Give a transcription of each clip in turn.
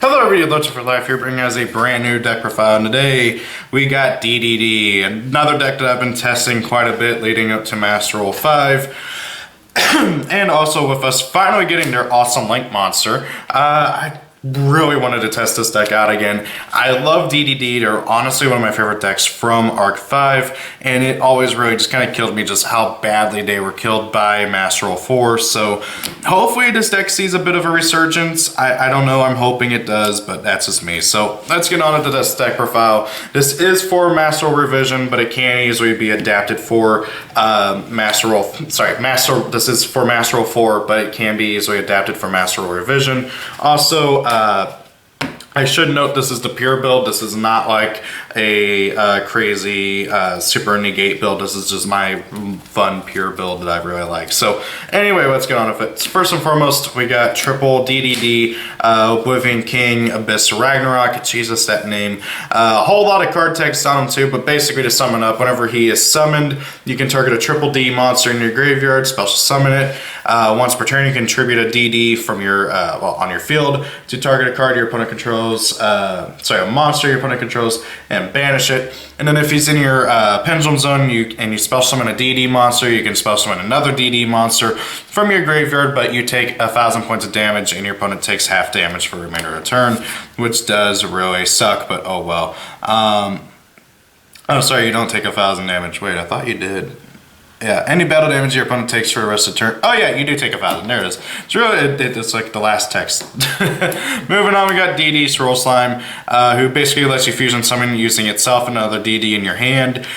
Hello everybody, Locha for Life here, bringing us a brand new deck profile. And today we got DDD, another deck that I've been testing quite a bit leading up to Master Roll 5. And also with us finally getting their awesome Link monster. I really wanted to test this deck out again. I love DDD, they're honestly one of my favorite decks from Arc 5, and it always really just kind of killed me just how badly they were killed by Master Roll 4. So hopefully this deck sees a bit of a resurgence. I don't know, I'm hoping it does, but that's just me. So let's get on into this deck profile. This is for Master Roll Revision, but it can easily be adapted for this is for Master Roll 4, but it can be easily adapted for Master Roll Revision. Also, I should note this is the pure build. This is not like a crazy super negate build. This is just my fun pure build that I really like. So anyway, let's get on with it. First and foremost, we got triple DDD, Oblivion King, Abyss Ragnarok. Jesus, that name. A whole lot of card text on him too, but basically to sum it up, whenever he is summoned, you can target a triple D monster in your graveyard, special summon it. Once per turn, you can contribute a DD from your, on your field to target a card your opponent controls, a monster your opponent controls, and banish it. And then if he's in your pendulum zone and you spell summon a DD monster, you can spell summon another DD monster from your graveyard, but you take 1,000 points of damage and your opponent takes half damage for the remainder of the turn, which does really suck, but oh well. Oh, sorry, you don't take 1,000 damage. Wait, I thought you did. Yeah, any battle damage your opponent takes for the rest of the turn. Oh yeah, you do take 1,000. There it is. It's really, it's like the last text. Moving on, we got DD Swirl Slime, who basically lets you fusion summon using itself another DD in your hand,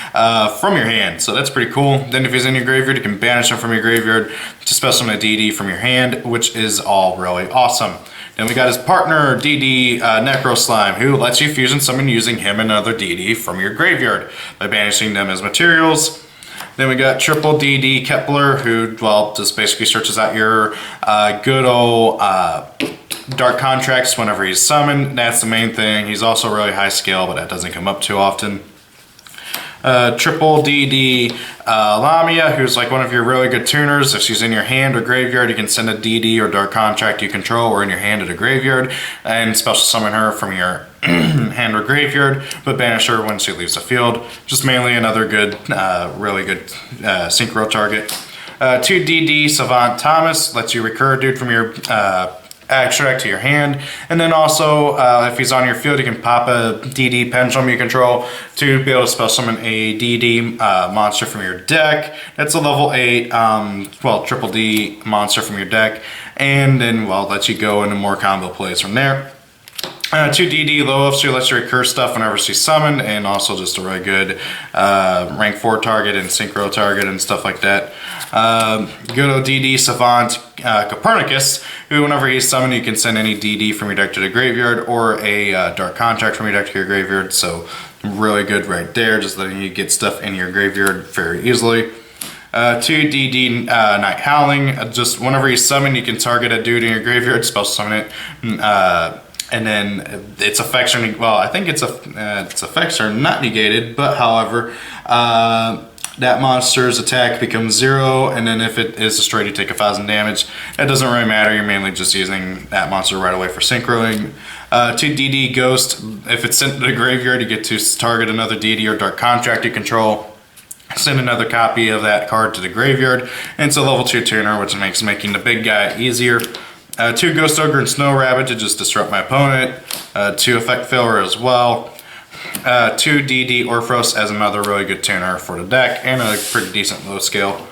from your hand. So that's pretty cool. Then if he's in your graveyard, you can banish him from your graveyard to spell summon a DD from your hand, which is all really awesome. Then we got his partner, DD Necro Slime, who lets you fusion summon using him another DD from your graveyard by banishing them as materials. Then we got triple DD Kepler, who, well, just basically searches out your good old dark contracts whenever he's summoned. That's the main thing. He's also really high skill, but that doesn't come up too often. Triple DD Lamia, who's like one of your really good tuners. If she's in your hand or graveyard, you can send a DD or dark contract you control or in your hand to the graveyard and special summon her from your hand or graveyard, but banish her when she leaves the field. Just mainly another good, really good synchro target. 2 DD Savant Thomas lets you recur a dude from your extract to your hand, and then also if he's on your field, you can pop a DD Pendulum you control to be able to spell summon a DD monster from your deck. That's a level 8, triple D monster from your deck, and then, well, lets you go into more combo plays from there. 2 DD Loaf, so lets you recur stuff whenever she's summoned, and also just a really good rank 4 target and synchro target and stuff like that. Good old DD Savant Copernicus, who whenever he's summoned, you can send any DD from your deck to the graveyard or a dark contract from your deck to your graveyard, so really good right there, just letting you get stuff in your graveyard very easily. 2 DD Night Howling, just whenever he's summoned, you can target a dude in your graveyard, spell summon it, and then its effects are, well, I think its effects are not negated, but however, that monster's attack becomes 0, and then if it is destroyed, you take 1,000 damage. That doesn't really matter, you're mainly just using that monster right away for synchroing. 2 DD Ghost, if it's sent to the graveyard, you get to target another DD or dark contract you control, send another copy of that card to the graveyard, and it's a level 2 tuner, which makes making the big guy easier. 2 Ghost Ogre and Snow Rabbit to just disrupt my opponent. 2 Effect Filler as well. 2 DD Orphros as another really good tuner for the deck, and a pretty decent low scale.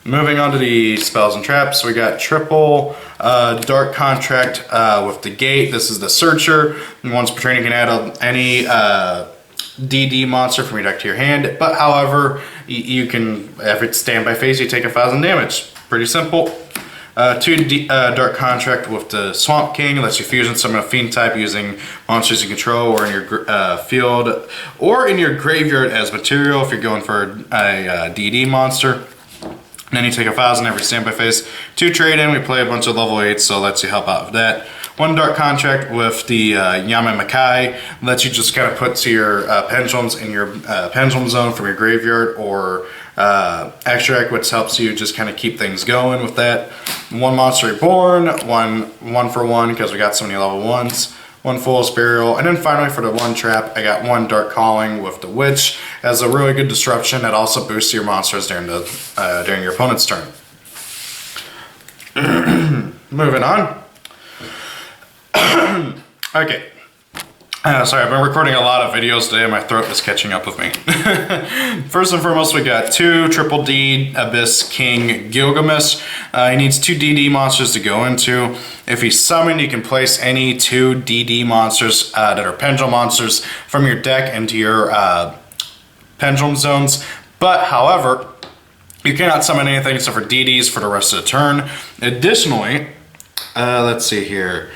Moving on to the spells and traps, we got triple Dark Contract with the Gate. This is the Searcher. And once per turn, you can add any DD monster from your deck to your hand, but however, you can, if it's standby phase, you take 1,000 damage. Pretty simple. 2 Dark Contract with the Swamp King, lets you fusion summon a fiend type using monsters you control or in your field or in your graveyard as material if you're going for a DD monster. And then you take 1,000 every standby phase. 2 Trade In, we play a bunch of level 8s, so it lets you help out with that. 1 Dark Contract with the Yamamakai, lets you just kind of put to your pendulums in your pendulum zone from your graveyard or extract, which helps you just kind of keep things going with that. 1 Monster Reborn, one for one because we got so many level 1s. 1 Fool's Burial, and then finally for the 1 trap, I got 1 Dark Calling with the Witch as a really good disruption that also boosts your monsters during your opponent's turn. Moving on. Okay. Sorry, I've been recording a lot of videos today and my throat is catching up with me. First and foremost, we got 2 Triple D Abyss King Gilgamesh. He needs 2 DD monsters to go into. If he's summoned, you can place any 2 DD monsters that are pendulum monsters from your deck into your pendulum zones. But, however, you cannot summon anything except for DDs for the rest of the turn. Additionally, let's see here.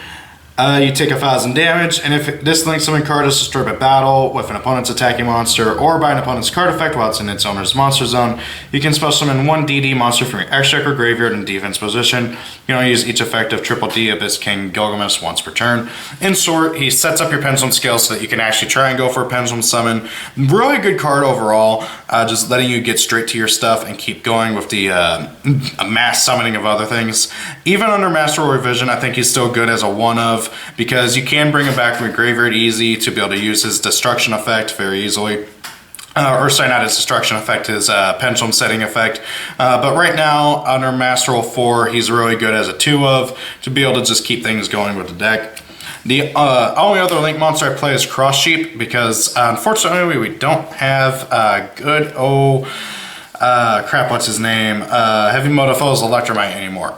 You take 1,000 damage, and if this link summon card is destroyed by battle with an opponent's attacking monster or by an opponent's card effect while it's in its owner's monster zone, you can special summon 1 DD monster from your extra deck or graveyard in defense position. You can only use each effect of Triple D Abyss King Gilgamesh once per turn. In short, he sets up your pendulum scale so that you can actually try and go for a pendulum summon. Really good card overall, just letting you get straight to your stuff and keep going with the mass summoning of other things. Even under Master Revision, I think he's still good as a one-of, because you can bring him back from your graveyard easy to be able to use his destruction effect very easily. Or sorry, not his destruction effect, his pendulum setting effect. But right now, under Master Rule 4, he's really good as a 2-of to be able to just keep things going with the deck. The only other link monster I play is Cross Sheep, because unfortunately we don't have good crap, what's his name? Heavy Motofo's Electromite anymore.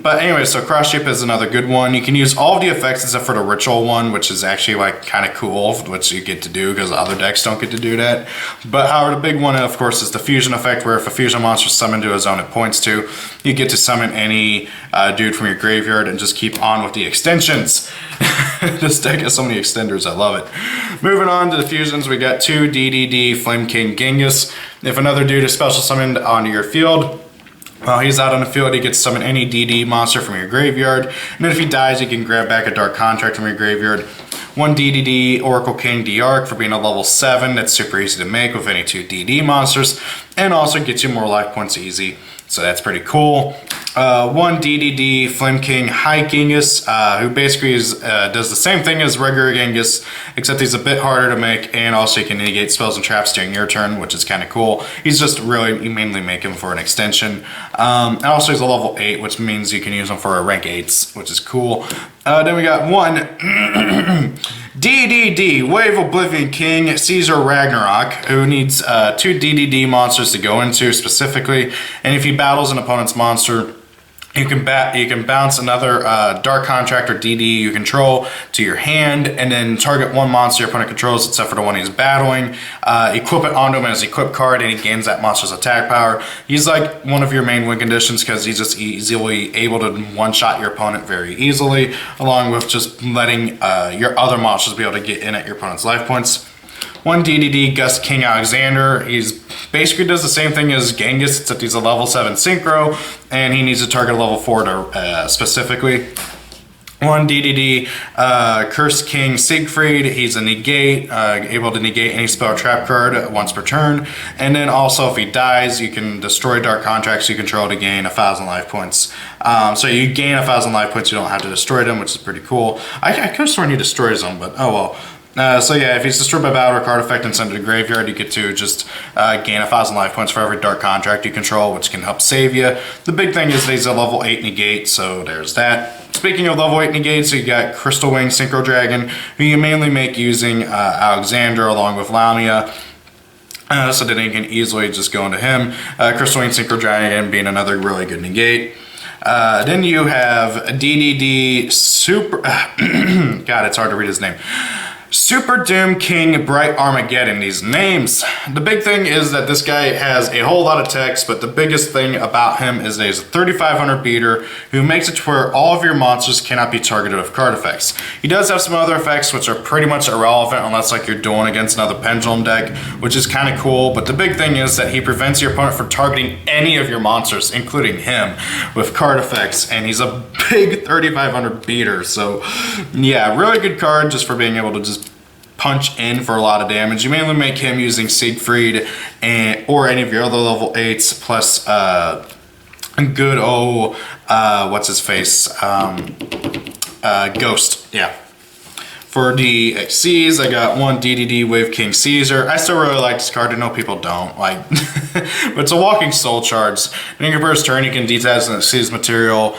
But anyway, so Cross Sheep is another good one. You can use all of the effects except for the ritual one, which is actually like kind of cool, which you get to do because other decks don't get to do that. But however, the big one, of course, is the fusion effect, where if a fusion monster is summoned to a zone it points to, you get to summon any dude from your graveyard and just keep on with the extensions. This deck has so many extenders, I love it. Moving on to the fusions, we got 2 DDD Flame King Genghis. If another dude is special summoned onto your field, while he's out on the field, he gets to summon any DD monster from your graveyard. And then if he dies, you can grab back a Dark Contract from your graveyard. 1 DDD Oracle King D'Arc for being a level 7. That's super easy to make with any 2 DD monsters. And also gets you more life points easy. So that's pretty cool. 1 DDD Flame King High Genghis, who basically does the same thing as regular Genghis, except he's a bit harder to make, and also you can negate spells and traps during your turn, which is kind of cool. He's just really, you mainly make him for an extension. And also he's a level 8, which means you can use him for a rank 8s, which is cool. Then we got 1 DDD Wave Oblivion King Caesar Ragnarok, who needs 2 DDD monsters to go into specifically, and if he battles an opponent's monster, you can bounce another Dark Contract or DD you control to your hand, and then target 1 monster your opponent controls except for the one he's battling. Equip it onto him as equip card, and he gains that monster's attack power. He's like one of your main win conditions because he's just easily able to one-shot your opponent very easily, along with just letting your other monsters be able to get in at your opponent's life points. 1 DDD Gust King Alexander. He's basically does the same thing as Genghis, except he's a level 7 synchro, and he needs to target level 4 to specifically. 1 DDD Curse King Siegfried. He's a negate, able to negate any spell trap card once per turn. And then also if he dies, you can destroy Dark Contracts you control to gain 1,000 life points. So you gain 1,000 life points, you don't have to destroy them, which is pretty cool. I could have sworn he destroys them, but oh well. So yeah, if he's destroyed by battle or card effect and sent to the graveyard, you get to just gain 1,000 life points for every Dark Contract you control, which can help save you. The big thing is that he's a level 8 negate, so there's that. Speaking of level 8 negates, you got Crystal Wing Synchro Dragon, who you mainly make using Alexander along with Lamia. So then you can easily just go into him. Crystal Wing Synchro Dragon being another really good negate. Then you have DDD Super... God, it's hard to read his name. Super Doom King Bright Armageddon, these names. The big thing is that this guy has a whole lot of text, but the biggest thing about him is that he's a 3,500 beater who makes it to where all of your monsters cannot be targeted with card effects. He does have some other effects which are pretty much irrelevant unless like you're dueling against another pendulum deck, which is kind of cool, but the big thing is that he prevents your opponent from targeting any of your monsters, including him, with card effects, and he's a big 3,500 beater, so yeah, really good card just for being able to just punch in for a lot of damage. You mainly make him using Siegfried or any of your other level 8s plus good what's his face? Ghost, yeah. For the XCs, I got one DDD Wave King Caesar. I still really like this card. I know people don't like, but it's a walking soul charge. During your first turn, you can detach an Xyz material.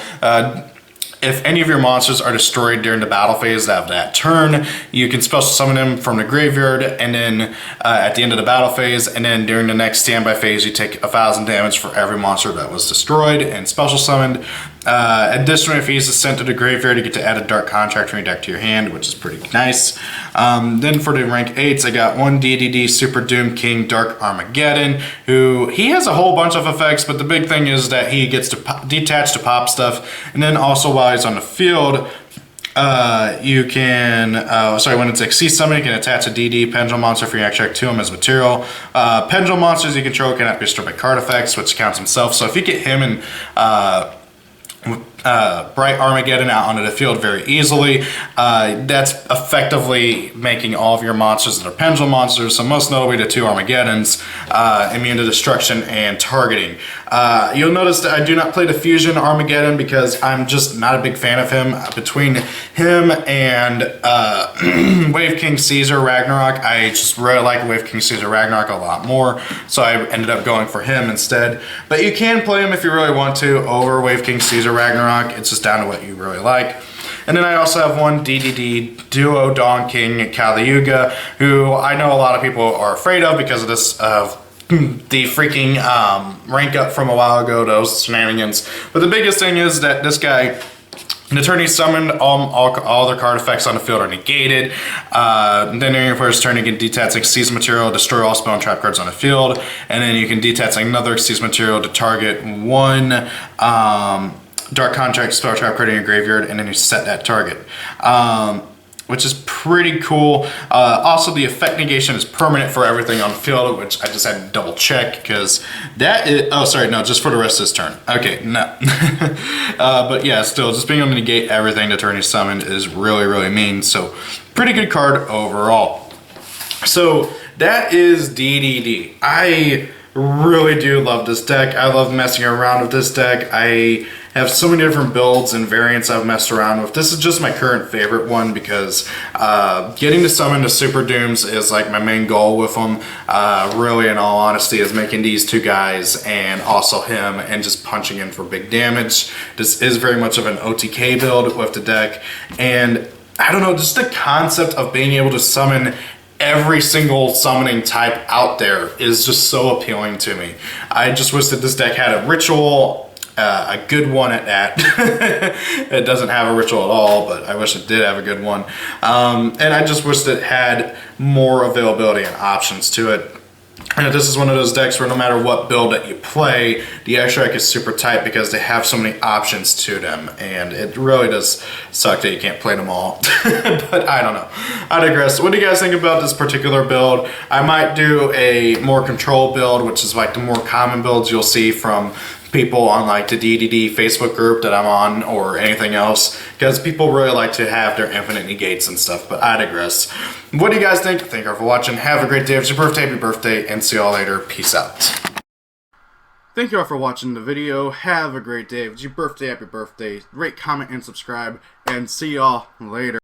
If any of your monsters are destroyed during the battle phase of that turn, you can special summon them from the graveyard, and then at the end of the battle phase, and then during the next standby phase, you take 1,000 damage for every monster that was destroyed and special summoned. Additionally, if he's sent to the graveyard, you get to add a Dark Contract from your deck to your hand, which is pretty nice. Then for the rank 8s, I got one DDD Super Doom King Dark Armageddon, who he has a whole bunch of effects, but the big thing is that he gets to detach to pop stuff, and then also while he's on the field, you can, when it's XC summon, you can attach a DD Pendulum monster for your extract to him as material. Pendulum monsters you control cannot be destroyed by card effects, which counts himself. So if you get him and Bright Armageddon out onto the field very easily, that's effectively making all of your monsters that are pendulum monsters, so most notably the 2 Armageddons, immune to destruction and targeting. You'll notice that I do not play the Fusion Armageddon because I'm just not a big fan of him. Between him and Wave King Caesar Ragnarok, I just really like Wave King Caesar Ragnarok a lot more, so I ended up going for him instead. But you can play him if you really want to over Wave King Caesar Ragnarok. It's just down to what you really like. And then I also have one DDD Duo Dawn King Kali Yuga, who I know a lot of people are afraid of because of this the freaking rank up from a while ago, those shenanigans. But the biggest thing is that this guy, the turn he's summoned, all their card effects on the field are negated. Then during your first turn, you can detach Xyz material, destroy all spell and trap cards on the field, and then you can detach another Xyz material to target one Dark Contract spell trap card in your graveyard, and then you set that target, which is pretty cool. Also, the effect negation is permanent for everything on the field, which I just had to double check because that is, oh sorry, no, just for the rest of this turn. Okay, no. But yeah, still, just being able to negate everything the turn you summoned is really, really mean. So, pretty good card overall. So, that is DDD. I really do love this deck. I love messing around with this deck. I have so many different builds and variants I've messed around with. This is just my current favorite one because getting to summon the Super Dooms is like my main goal with them. Really, in all honesty, is making these 2 guys and also him and just punching in for big damage. This is very much of an OTK build with the deck. And I don't know, just the concept of being able to summon every single summoning type out there is just so appealing to me. I just wish that this deck had a ritual, a good one at that. It doesn't have a ritual at all, but I wish it did have a good one. And I just wish that it had more availability and options to it. And this is one of those decks where no matter what build that you play, the extract is super tight because they have so many options to them, and it really does suck that you can't play them all. But I don't know. I digress. What do you guys think about this particular build? I might do a more control build, which is like the more common builds you'll see from people on like the DDD Facebook group that I'm on or anything else, because people really like to have their infinite negates and stuff, but I digress. What do you guys think? Thank you all for watching. Have a great day. If it's your birthday, happy birthday, and see y'all later. Peace out. Thank you all for watching the video. Have a great day. If it's your birthday, happy birthday. Rate, comment, and subscribe, and see y'all later.